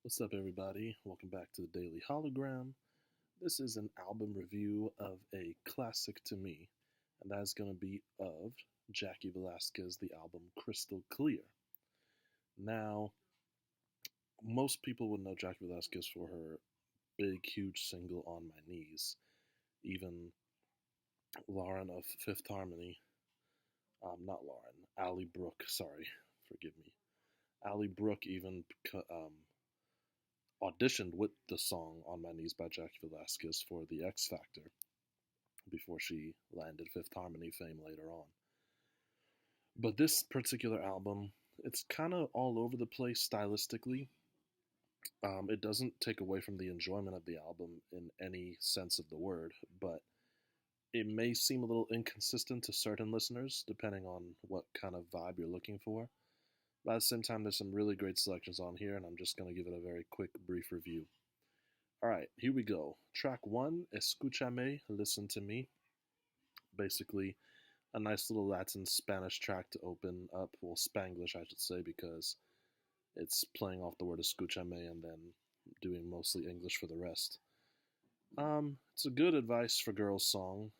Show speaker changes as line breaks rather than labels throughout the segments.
What's up, everybody? Welcome back to the Daily Hologram. This is an album review of a classic to me, and that is going to be of Jaci Velasquez, the album Crystal Clear. Now, most people would know Jaci Velasquez for her big, huge single On My Knees. Even Lauren of Fifth Harmony, not Lauren, Ally Brooke, sorry, forgive me. Ally Brooke even auditioned with the song On My Knees by Jaci Velasquez for The X Factor before she landed Fifth Harmony fame later on. But this particular album, it's kind of all over the place stylistically. It doesn't take away from the enjoyment of the album in any sense of the word, but it may seem a little inconsistent to certain listeners, depending on what kind of vibe you're looking for. But at the same time, there's some really great selections on here, and I'm just going to give it a very quick, brief review. Alright, here we go. Track 1, Escúchame, Listen to Me. Basically, a nice little Latin Spanish track to open up, well, Spanglish, I should say, because it's playing off the word escúchame and then doing mostly English for the rest. It's a good advice for girls song,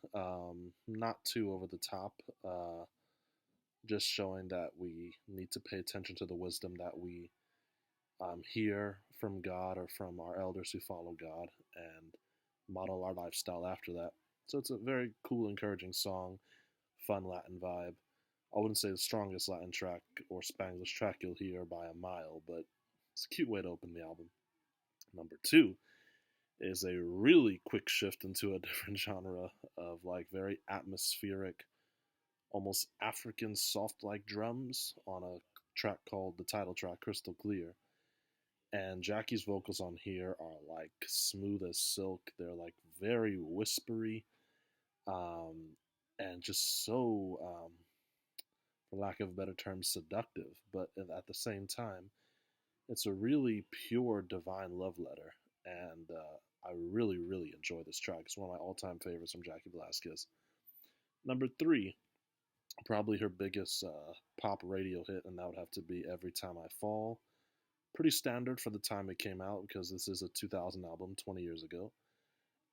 not too over the top, just showing that we need to pay attention to the wisdom that we hear from God or from our elders who follow God and model our lifestyle after that. So it's a very cool, encouraging song, fun Latin vibe. I wouldn't say the strongest Latin track or Spanglish track you'll hear by a mile, but it's a cute way to open the album. Number 2 is a really quick shift into a different genre of like very atmospheric, almost African soft-like drums on a track called the title track, Crystal Clear. And Jaci's vocals on here are like smooth as silk. They're like very whispery, and just so, for lack of a better term, seductive. But at the same time, it's a really pure, divine love letter. And I really, really enjoy this track. It's one of my all-time favorites from Jaci Velasquez. Number 3, probably her biggest pop radio hit, and that would have to be Every Time I Fall. Pretty standard for the time it came out because this is a 2000 album, 20 years ago.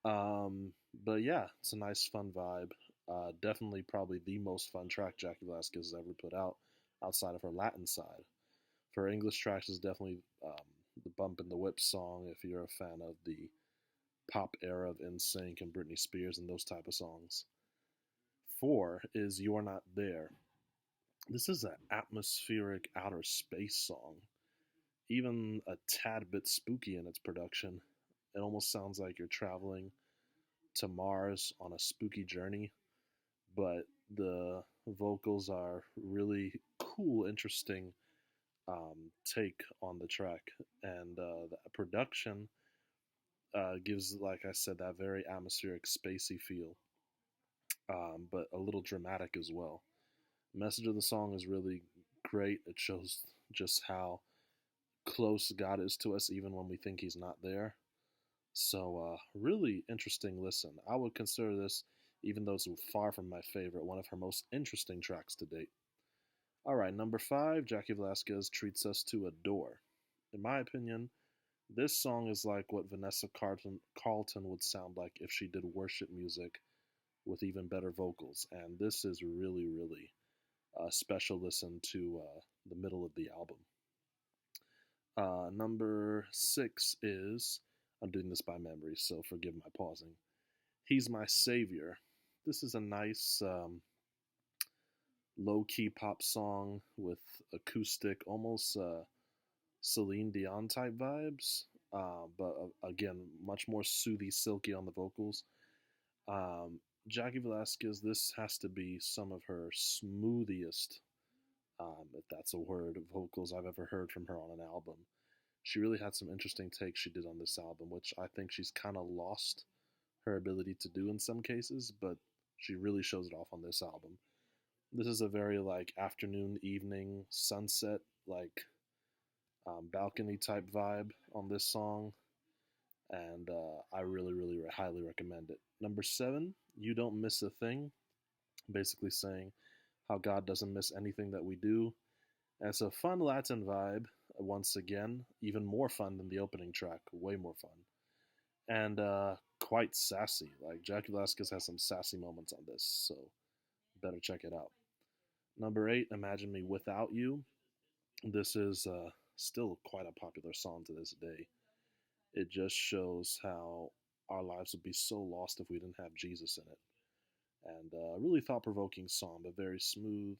But yeah, it's a nice, fun vibe. Definitely probably the most fun track Jaci Velasquez has ever put out outside of her Latin side. For her English tracks is definitely the Bump in the Whip song if you're a fan of the pop era of NSYNC and Britney Spears and those type of songs. 4 is You're Not There. This is an atmospheric outer space song, even a tad bit spooky in its production. It almost sounds like you're traveling to Mars on a spooky journey, but the vocals are really cool, interesting take on the track, and the production gives, like I said, that very atmospheric, spacey feel, but a little dramatic as well. The message of the song is really great. It shows just how close God is to us even when we think He's not there. So, really interesting listen. I would consider this, even though it's far from my favorite, one of her most interesting tracks to date. Alright, number 5, Jaci Velasquez treats us to a door. In my opinion, this song is like what Vanessa Carlton would sound like if she did worship music with even better vocals. And this is really, really a special listen to the middle of the album. Number 6 is, I'm doing this by memory, so forgive my pausing. Hes My Savior. This is a nice low-key pop song with acoustic, almost Celine Dion type vibes, but again, much more soothy, silky on the vocals. Jaci Velasquez, this has to be some of her smoothiest, if that's a word, vocals I've ever heard from her on an album. She really had some interesting takes she did on this album, which I think she's kind of lost her ability to do in some cases, but she really shows it off on this album. This is a very like afternoon, evening, sunset, like balcony type vibe on this song, and I really, really highly recommend it. Number 7, You Don't Miss a Thing, basically saying how God doesn't miss anything that we do. And it's a fun Latin vibe. once again, even more fun than the opening track, way more fun. And quite sassy. Like, Jaci Velasquez has some sassy moments on this, so better check it out. Number 8, Imagine Me Without You. This is still quite a popular song to this day. It just shows how our lives would be so lost if we didn't have Jesus in it. And a really thought provoking song, but very smooth.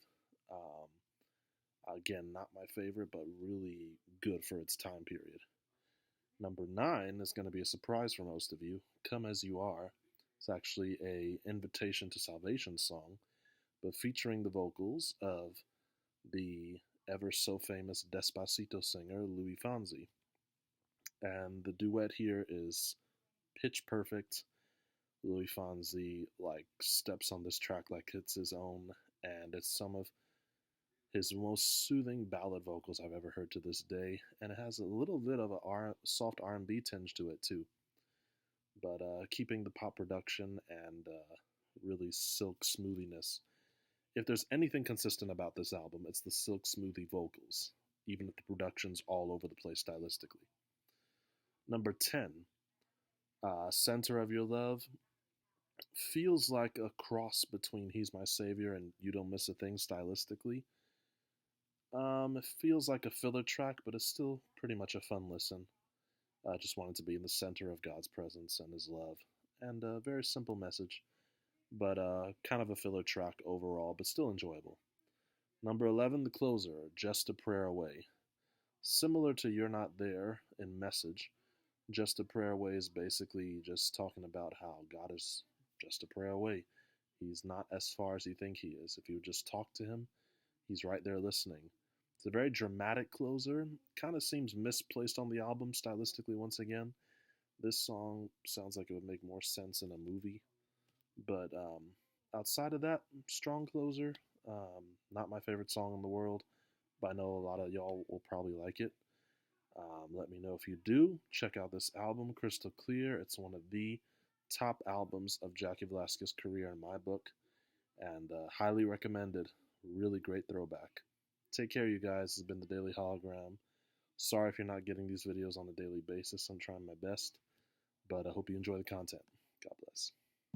Again, not my favorite, but really good for its time period. Number 9 is going to be a surprise for most of you. Come As You Are. It's actually a invitation to salvation song, but featuring the vocals of the ever so famous Despacito singer Louis Fonsi. And the duet here is pitch perfect. Louis Fonsi like steps on this track like it's his own, and it's some of his most soothing ballad vocals I've ever heard to this day, and it has a little bit of a soft R&B tinge to it too. But keeping the pop production and really silk smoothiness. If there's anything consistent about this album, it's the silk smoothie vocals, even if the production's all over the place stylistically. Number 10, Center of Your Love, feels like a cross between He's My Savior and You Don't Miss a Thing stylistically. It feels like a filler track, but it's still pretty much a fun listen. I just wanted to be in the center of God's presence and His love. And a very simple message, but kind of a filler track overall, but still enjoyable. Number 11, The Closer, Just a Prayer Away. Similar to You're Not There in message, Just a Prayer Away is basically just talking about how God is just a prayer away. He's not as far as you think He is. If you just talk to Him, He's right there listening. It's a very dramatic closer. Kind of seems misplaced on the album stylistically once again. This song sounds like it would make more sense in a movie. But outside of that, strong closer. Not my favorite song in the world, but I know a lot of y'all will probably like it. Let me know if you do. Check out this album, Crystal Clear. It's one of the top albums of Jaci Velasquez's career in my book, and highly recommended. Really great throwback. Take care, you guys. This has been the Daily Hologram. Sorry if you're not getting these videos on a daily basis. I'm trying my best, but I hope you enjoy the content.